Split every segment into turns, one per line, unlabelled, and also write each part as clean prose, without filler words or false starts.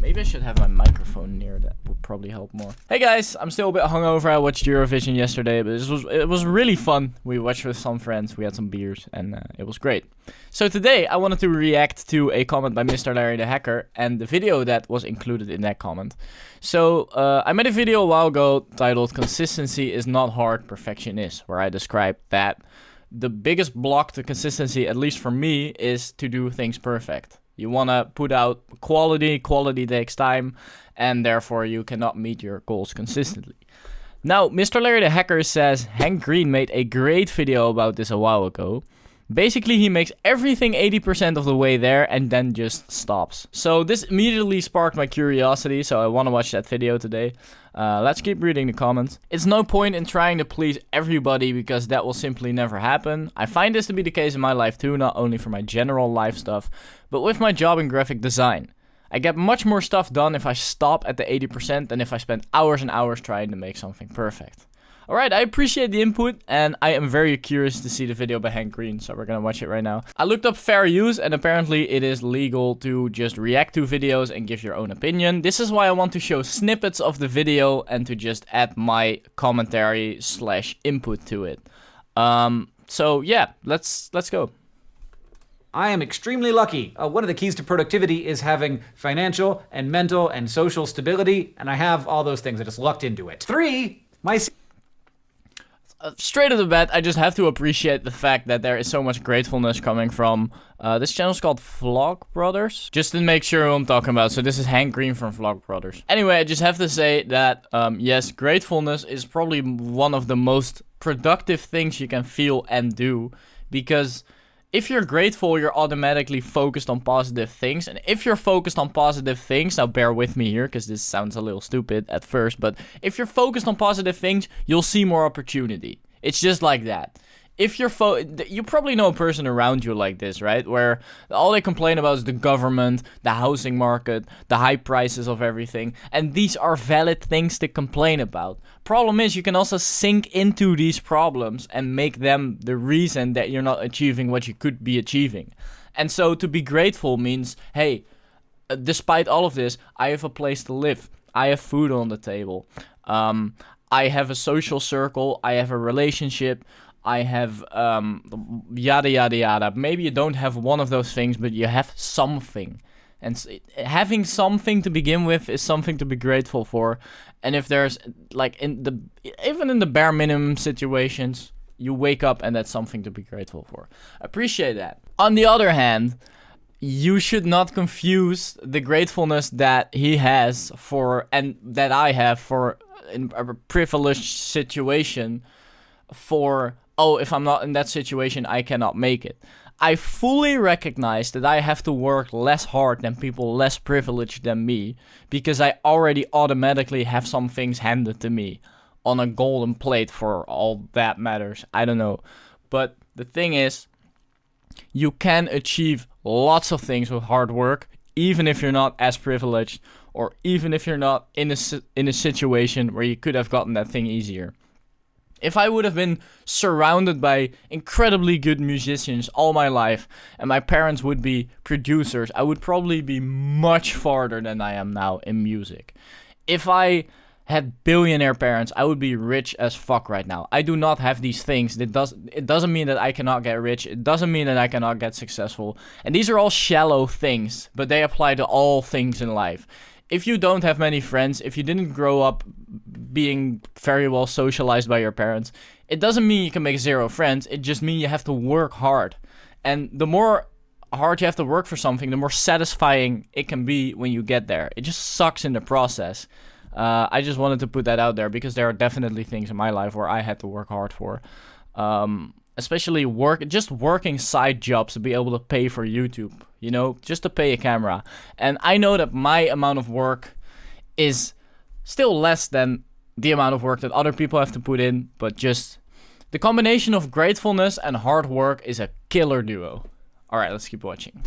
Maybe I should have my microphone near, that would probably help more. Hey guys, I'm still a bit hungover. I watched Eurovision yesterday, but it was really fun. We watched with some friends, we had some beers, and it was great. So today I wanted to react to a comment by MrLarry the hacker and the video that was included in that comment. So I made a video a while ago titled "Consistency is not hard, perfection is," where I described that the biggest block to consistency, at least for me, is to do things perfect. You want to put out quality takes time, and therefore you cannot meet your goals consistently. Now, MrLarry the hacker says Hank Green made a great video about this a while ago. Basically, he makes everything 80% of the way there and then just stops. So this immediately sparked my curiosity, so I want to watch that video today. Let's keep reading the comments. It's no point in trying to please everybody because that will simply never happen. I find this to be the case in my life too, not only for my general life stuff, but with my job in graphic design. I get much more stuff done if I stop at the 80% than if I spend hours and hours trying to make something perfect. Alright, I appreciate the input, and I am very curious to see the video by Hank Green, so we're gonna watch it right now. I looked up fair use, and apparently it is legal to just react to videos and give your own opinion. This is why I want to show snippets of the video and to just add my commentary / input to it. So yeah, let's go.
I am extremely lucky. One of the keys to productivity is having financial and mental and social stability, and I have all those things. I just lucked into it. 3, my...
Straight off the bat, I just have to appreciate the fact that there is so much gratefulness coming from this channel is called Vlogbrothers. Just to make sure who I'm talking about. So this is Hank Green from Vlogbrothers. Anyway, I just have to say that yes, gratefulness is probably one of the most productive things you can feel and do, because if you're grateful, you're automatically focused on positive things. And if you're focused on positive things, now bear with me here, because this sounds a little stupid at first, but if you're focused on positive things, you'll see more opportunity. It's just like that. If you're you probably know a person around you like this, right? Where all they complain about is the government, the housing market, the high prices of everything. And these are valid things to complain about. Problem is, you can also sink into these problems and make them the reason that you're not achieving what you could be achieving. And so to be grateful means, hey, despite all of this, I have a place to live. I have food on the table. I have a social circle. I have a relationship. I have yada yada yada. Maybe you don't have one of those things, but you have something. And having something to begin with is something to be grateful for. And if there's, like, even in the bare minimum situations, you wake up and that's something to be grateful for. Appreciate that. On the other hand, you should not confuse the gratefulness that he has for, and that I have for, in a privileged situation for, oh, if I'm not in that situation, I cannot make it. I fully recognize that I have to work less hard than people less privileged than me, because I already automatically have some things handed to me on a golden plate for all that matters. I don't know. But the thing is, you can achieve lots of things with hard work, even if you're not as privileged, or even if you're not in a situation where you could have gotten that thing easier. If I would have been surrounded by incredibly good musicians all my life, and my parents would be producers, I would probably be much farther than I am now in music. If I had billionaire parents, I would be rich as fuck right now. I do not have these things. It doesn't mean that I cannot get rich. It doesn't mean that I cannot get successful. And these are all shallow things, but they apply to all things in life. If you don't have many friends, if you didn't grow up being very well socialized by your parents, it doesn't mean you can make 0 friends. It just means you have to work hard. And the more hard you have to work for something, the more satisfying it can be when you get there. It just sucks in the process. I just wanted to put that out there because there are definitely things in my life where I had to work hard for. Especially working side jobs to be able to pay for YouTube, you know, just to pay a camera. And I know that my amount of work is still less than the amount of work that other people have to put in, but just the combination of gratefulness and hard work is a killer duo. All right, let's keep watching.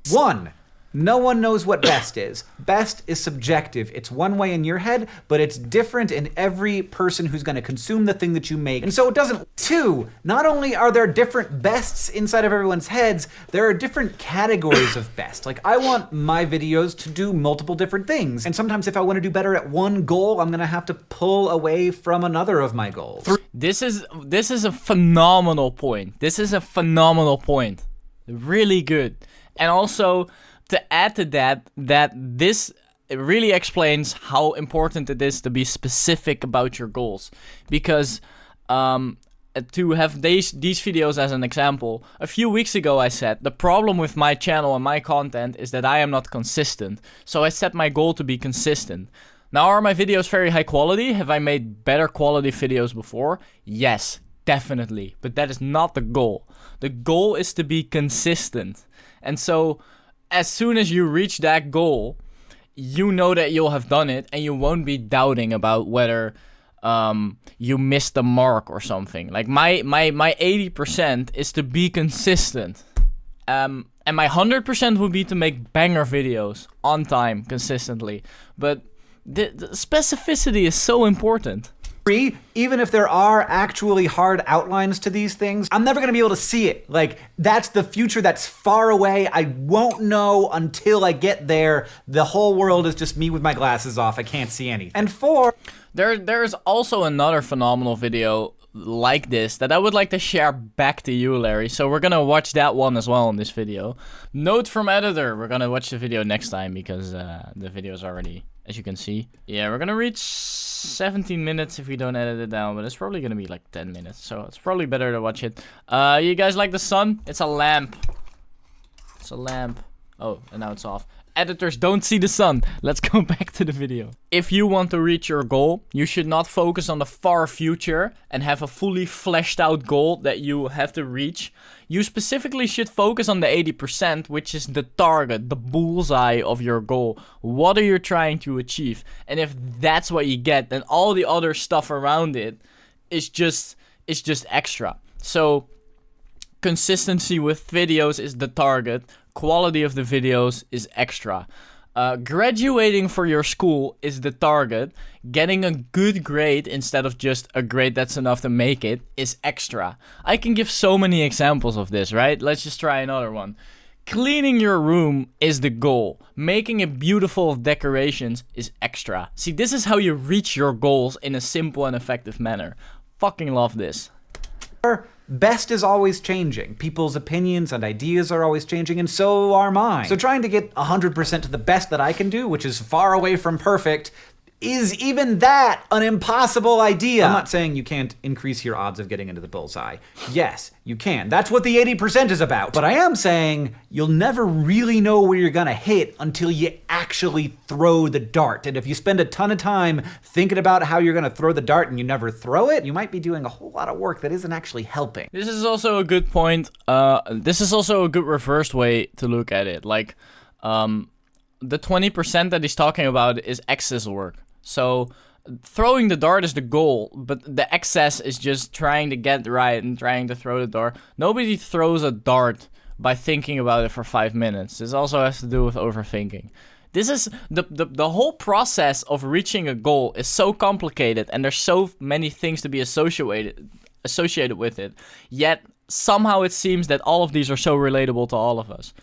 1. No one knows what best is. Best is subjective. It's one way in your head, but it's different in every person who's going to consume the thing that you make. And so it doesn't. Two, not only are there different bests inside of everyone's heads, there are different categories of best. Like, I want my videos to do multiple different things. And sometimes if I want to do better at one goal, I'm going to have to pull away from another of my goals.
This is a phenomenal point. This is a phenomenal point. Really good. And also, to add to that this really explains how important it is to be specific about your goals. Because to have these videos as an example, a few weeks ago I said, the problem with my channel and my content is that I am not consistent. So I set my goal to be consistent. Now, are my videos very high quality? Have I made better quality videos before? Yes, definitely. But that is not the goal. The goal is to be consistent. And so, as soon as you reach that goal, you know that you'll have done it, and you won't be doubting about whether you missed the mark or something. Like, my 80% is to be consistent. And my 100% would be to make banger videos on time, consistently. But the specificity is so important.
Even if there are actually hard outlines to these things, I'm never gonna be able to see it. Like, that's the future that's far away. I won't know until I get there. The whole world is just me with my glasses off. I can't see anything. And four,
there's also another phenomenal video like this that I would like to share back to you, Larry. So we're gonna watch that one as well in this video. Note from editor, we're gonna watch the video next time because the video is already, as you can see. Yeah, we're gonna reach 17 minutes if we don't edit it down, but it's probably gonna be like 10 minutes, so it's probably better to watch it. You guys like the sun? It's a lamp. It's a lamp. Oh, and now it's off. Editors don't see the sun. Let's go back to the video. If you want to reach your goal, you should not focus on the far future and have a fully fleshed out goal that you have to reach. You specifically should focus on the 80%, which is the target, the bullseye of your goal. What are you trying to achieve? And if that's what you get, then all the other stuff around it is just extra. So consistency with videos is the target. Quality of the videos is extra. Graduating for your school is the target. Getting a good grade instead of just a grade that's enough to make it is extra. I can give so many examples of this, right? Let's just try another one. Cleaning your room is the goal. Making it beautiful with decorations is extra. See, this is how you reach your goals in a simple and effective manner. Fucking love this.
Best is always changing. People's opinions and ideas are always changing, and so are mine. So trying to get 100% to the best that I can do, which is far away from perfect, is even that an impossible idea? I'm not saying you can't increase your odds of getting into the bullseye. Yes, you can. That's what the 80% is about. But I am saying you'll never really know where you're gonna hit until you actually throw the dart. And if you spend a ton of time thinking about how you're gonna throw the dart and you never throw it, you might be doing a whole lot of work that isn't actually helping.
This is also a good point. This is also a good reversed way to look at it. Like, the 20% that he's talking about is excess work. So throwing the dart is the goal, but the excess is just trying to get right and trying to throw the dart. Nobody throws a dart by thinking about it for 5 minutes. This also has to do with overthinking. This is the whole process of reaching a goal is so complicated, and there's so many things to be associated with it. Yet somehow it seems that all of these are so relatable to all of us.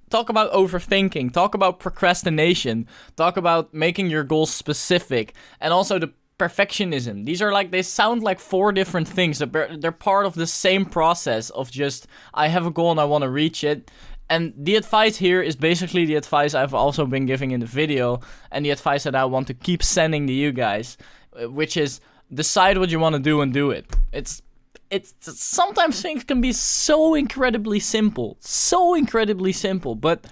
Talk about overthinking, talk about procrastination, talk about making your goals specific, and also the perfectionism. They sound like 4 different things. They're part of the same process of just, I have a goal and I want to reach it. And the advice here is basically the advice I've also been giving in the video, and the advice that I want to keep sending to you guys, which is decide what you want to do and do it. It's sometimes things can be so incredibly simple, but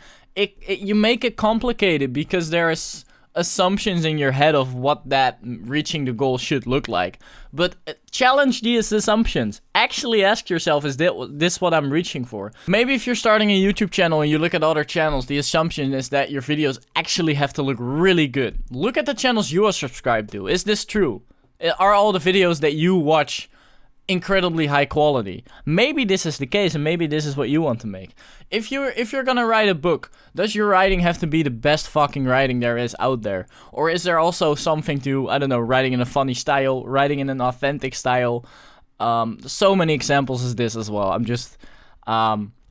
you make it complicated because there's assumptions in your head of what that reaching the goal should look like. But challenge these assumptions. Actually ask yourself, is this what I'm reaching for? Maybe if you're starting a YouTube channel and you look at other channels, the assumption is that your videos actually have to look really good. Look at the channels you are subscribed to. Is this true? Are all the videos that you watch incredibly high quality. Maybe this is the case, and maybe this is what you want to make. If you're gonna write a book, does your writing have to be the best fucking writing there is out there? Or is there also something to, I don't know, writing in a funny style, writing in an authentic style? So many examples as this as well.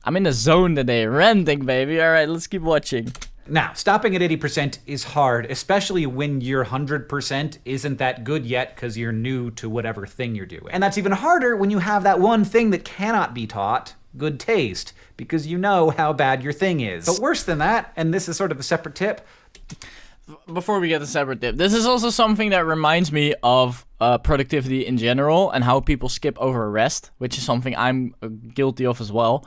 I'm in the zone today, ranting, baby. All right, let's keep watching.
Now, stopping at 80% is hard, especially when your 100% isn't that good yet because you're new to whatever thing you're doing. And that's even harder when you have that one thing that cannot be taught, good taste, because you know how bad your thing is. But worse than that, and this is sort of a separate tip.
Before we get the separate tip, this is also something that reminds me of productivity in general and how people skip over rest, which is something I'm guilty of as well.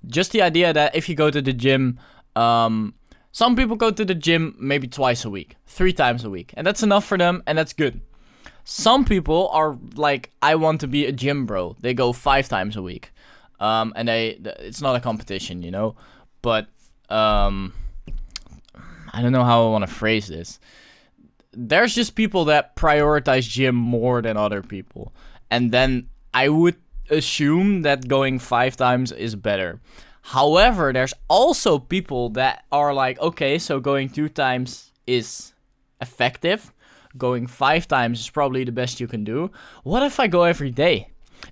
Just the idea that if you go to the gym, some people go to the gym maybe twice a week, 3 times a week, and that's enough for them, and that's good. Some people are like, I want to be a gym bro. They go 5 times a week, and it's not a competition, you know, but I don't know how I want to phrase this. There's just people that prioritize gym more than other people, and then I would assume that going 5 times is better. However, there's also people that are like, okay, so going 2 times is effective. Going 5 times is probably the best you can do. What if I go every day?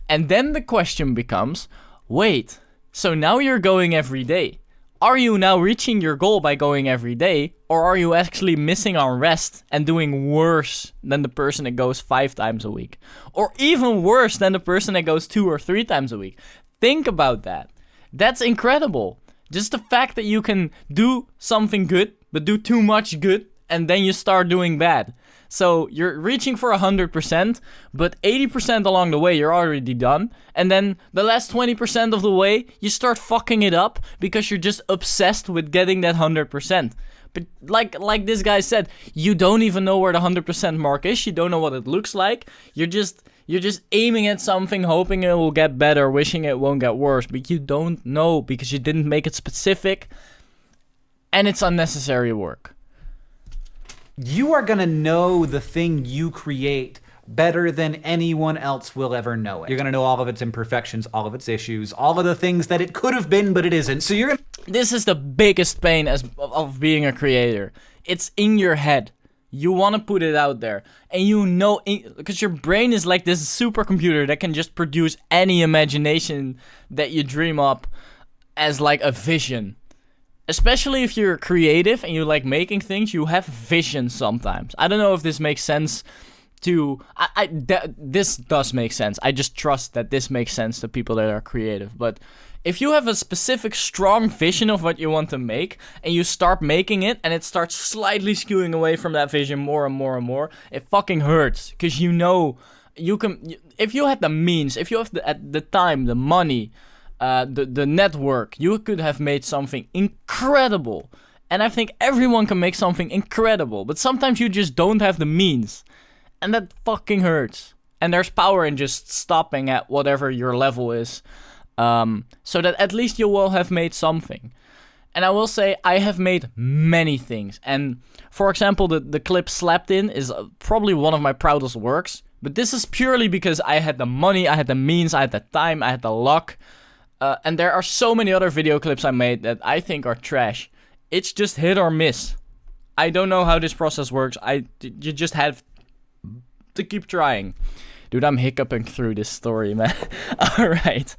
And then the question becomes, wait, so now you're going every day. Are you now reaching your goal by going every day? Or are you actually missing on rest and doing worse than the person that goes 5 times a week? Or even worse than the person that goes 2 or 3 times a week? Think about that. That's incredible. Just the fact that you can do something good, but do too much good, and then you start doing bad. So you're reaching for 100%, but 80% along the way you're already done. And then the last 20% of the way, you start fucking it up because you're just obsessed with getting that 100%. But like this guy said, you don't even know where the 100% mark is. You don't know what it looks like. You're just aiming at something, hoping it will get better, wishing it won't get worse. But you don't know because you didn't make it specific. And it's unnecessary work.
You are gonna know the thing you create better than anyone else will ever know it. You're gonna know all of its imperfections, all of its issues, all of the things that it could have been, but it isn't. So you're gonna...
This is the biggest pain of being a creator. It's in your head. You want to put it out there. And you know, because your brain is like this supercomputer that can just produce any imagination that you dream up as like a vision. Especially if you're creative and you like making things, you have vision sometimes. I don't know if this makes sense to... this does make sense. I just trust that this makes sense to people that are creative. But if you have a specific strong vision of what you want to make and you start making it and it starts slightly skewing away from that vision more and more and more, it fucking hurts. Because you know, you can... If you had the means, if you have the time, the money... the network, you could have made something incredible. And I think everyone can make something incredible. But sometimes you just don't have the means. And that fucking hurts. And there's power in just stopping at whatever your level is. So that at least you will have made something. And I will say, I have made many things. And for example, the clip Slapped In is probably one of my proudest works. But this is purely because I had the money, I had the means, I had the time, I had the luck. And there are so many other video clips I made that I think are trash. It's just hit or miss. I don't know how this process works. You just have to keep trying. Dude, I'm hiccuping through this story, man. Alright.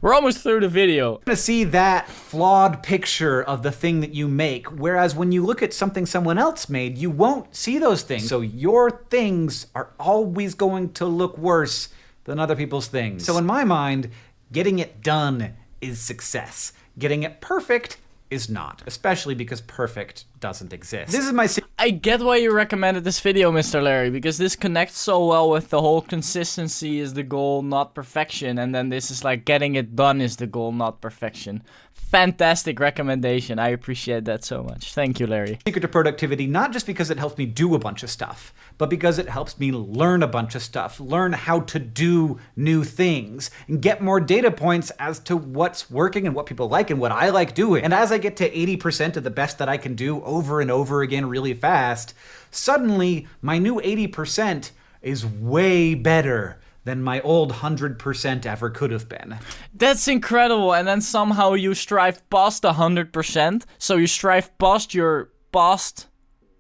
We're almost through the video.
You're gonna see that flawed picture of the thing that you make, whereas when you look at something someone else made, you won't see those things. So your things are always going to look worse than other people's things. So in my mind... Getting it done is success. Getting it perfect is not, especially because perfect doesn't exist. This is my...
I get why you recommended this video, MrLarry, because this connects so well with the whole consistency is the goal, not perfection. And then this is like getting it done is the goal, not perfection. Fantastic recommendation. I appreciate that so much. Thank you, Larry.
Secret to productivity, not just because it helps me do a bunch of stuff, but because it helps me learn a bunch of stuff, learn how to do new things, and get more data points as to what's working and what people like and what I like doing. And as I get to 80% of the best that I can do over and over again really fast, suddenly my new 80% is way better than my old 100% ever could have been.
That's incredible. And then somehow you strive past 100%. So you strive past your past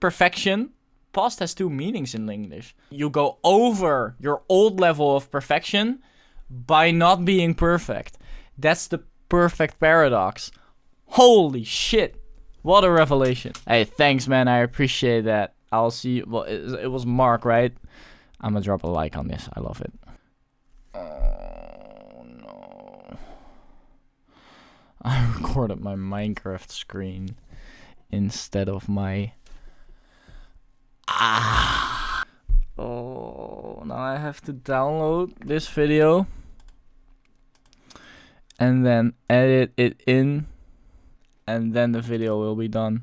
perfection. Past has two meanings in English. You go over your old level of perfection by not being perfect. That's the perfect paradox. Holy shit. What a revelation. Hey, thanks, man. I appreciate that. I'll see you. Well, it was Mark, right? I'm gonna drop a like on this. I love it. Oh, no. I recorded my Minecraft screen instead of my... Oh, now I have to download this video and then edit it in, and then the video will be done.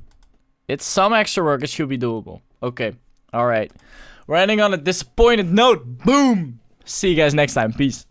It's some extra work. It should be doable. Okay. All right. We're ending on a disappointed note. Boom. See you guys next time. Peace.